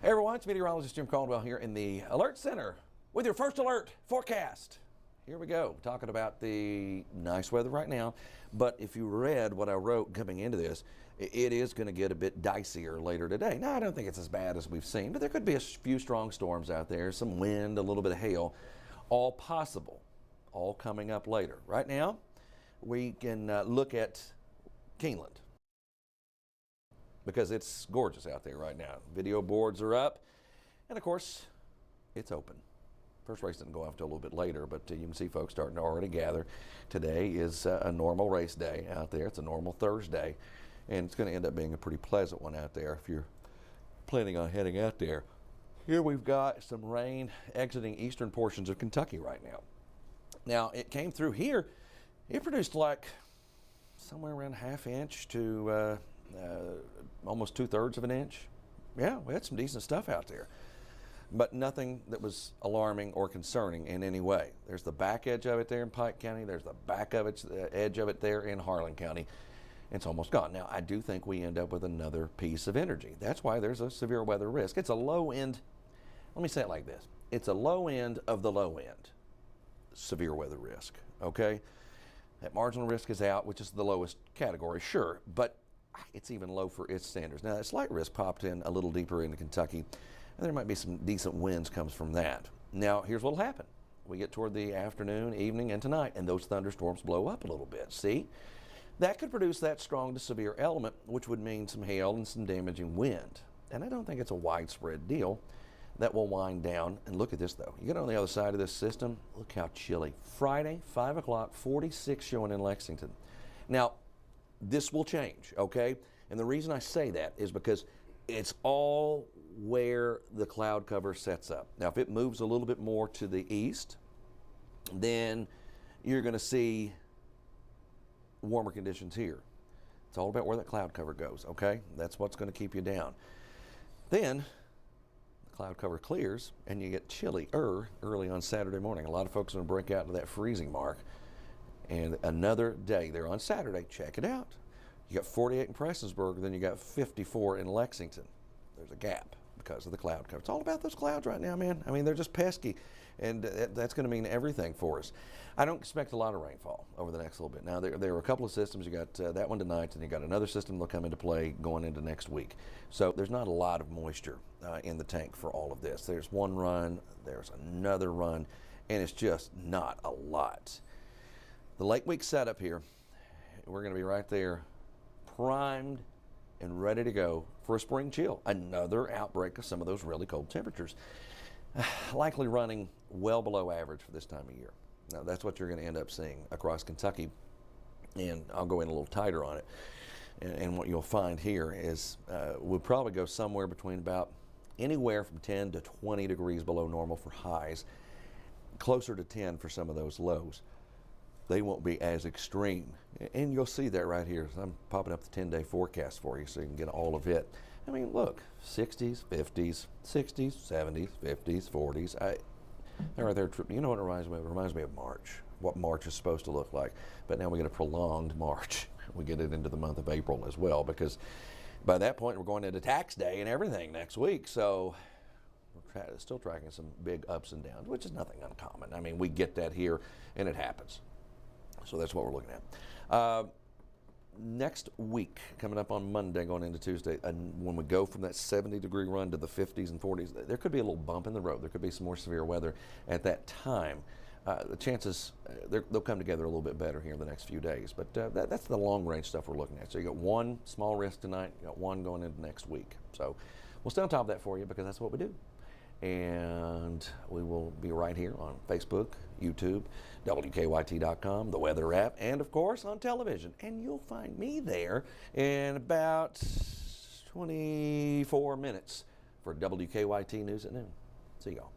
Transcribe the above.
Hey everyone, it's Meteorologist Jim Caldwell here in the Alert Center with your first alert forecast. Here we go, talking about the nice weather right now, but if you read what I wrote coming into this, it is going to get a bit dicier later today. Now, I don't think it's as bad as we've seen, but there could be a few strong storms out there, some wind, a little bit of hail, all possible, all coming up later. Right now, we can look at Keeneland, because it's gorgeous out there right now. Video boards are up, and of course, it's open. First race didn't go off until a little bit later, but you can see folks starting to already gather. Today is a normal race day out there. It's a normal Thursday, and it's going to end up being a pretty pleasant one out there if you're planning on heading out there. Here we've got some rain exiting eastern portions of Kentucky right now. Now, it came through here. It produced like somewhere around ½ inch to almost 2/3 of an inch. Yeah, we had some decent stuff out there, but nothing that was alarming or concerning in any way. There's the back edge of it there in Pike County. There's the back of it, the edge of it there in Harlan County. It's almost gone. Now, I do think we end up with another piece of energy. That's why there's a severe weather risk. It's a low end. Let me say it like this. It's a low end of the low end severe weather risk, okay? That marginal risk is out, which is the lowest category, sure, but it's even low for its standards. Now, that slight risk popped in a little deeper into Kentucky, and there might be some decent winds comes from that. Now, here's what'll happen. We get toward the afternoon, evening, and tonight, and those thunderstorms blow up a little bit. See? That could produce that strong to severe element, which would mean some hail and some damaging wind. And I don't think it's a widespread deal. That will wind down. And look at this, though. You get on the other side of this system, look how chilly. Friday, 5 o'clock, 46 showing in Lexington. Now, this will change, okay? And the reason I say that is because it's all where the cloud cover sets up. Now, if it moves a little bit more to the east, then you're going to see warmer conditions here. It's all about where that cloud cover goes, okay? That's what's going to keep you down. Then the cloud cover clears, and you get chillier early on Saturday morning. A lot of folks are going to break out to that freezing mark. And another day there on Saturday, check it out. You got 48 in Prestonsburg, then you got 54 in Lexington. There's a gap because of the cloud cover. It's all about those clouds right now, man. I mean, they're just pesky, and that's going to mean everything for us. I don't expect a lot of rainfall over the next little bit. Now, there are a couple of systems. You got that one tonight, and you got another system that'll come into play going into next week. So there's not a lot of moisture in the tank for all of this. There's one run, there's another run, and it's just not a lot. The late week setup here, we're going to be right there, primed and ready to go for a spring chill. Another outbreak of some of those really cold temperatures, likely running well below average for this time of year. Now, that's what you're going to end up seeing across Kentucky, and I'll go in a little tighter on it. And what you'll find here is we'll probably go somewhere between about anywhere from 10 to 20 degrees below normal for highs, closer to 10 for some of those lows. They won't be as extreme. And you'll see that right here. I'm popping up the 10-day forecast for you so you can get all of it. I mean, look, 60s, 50s, 60s, 70s, 50s, 40s. They're right there. You know what it reminds me of? It reminds me of March, what March is supposed to look like. But now we get a prolonged March. We get it into the month of April as well, because by that point we're going into tax day and everything next week. So we're still tracking some big ups and downs, which is nothing uncommon. I mean, we get that here, and it happens. So that's what we're looking at. Next week, coming up on Monday, going into Tuesday, and when we go from that 70-degree run to the 50s and 40s, there could be a little bump in the road. There could be some more severe weather at that time. The chances, they'll come together a little bit better here in the next few days. But that's the long-range stuff we're looking at. So you got one small risk tonight, you got one going into next week. So we'll stay on top of that for you, because that's what we do. And we will be right here on Facebook, YouTube, WKYT.com, the weather app, and of course on television. And you'll find me there in about 24 minutes for WKYT News at noon. See y'all.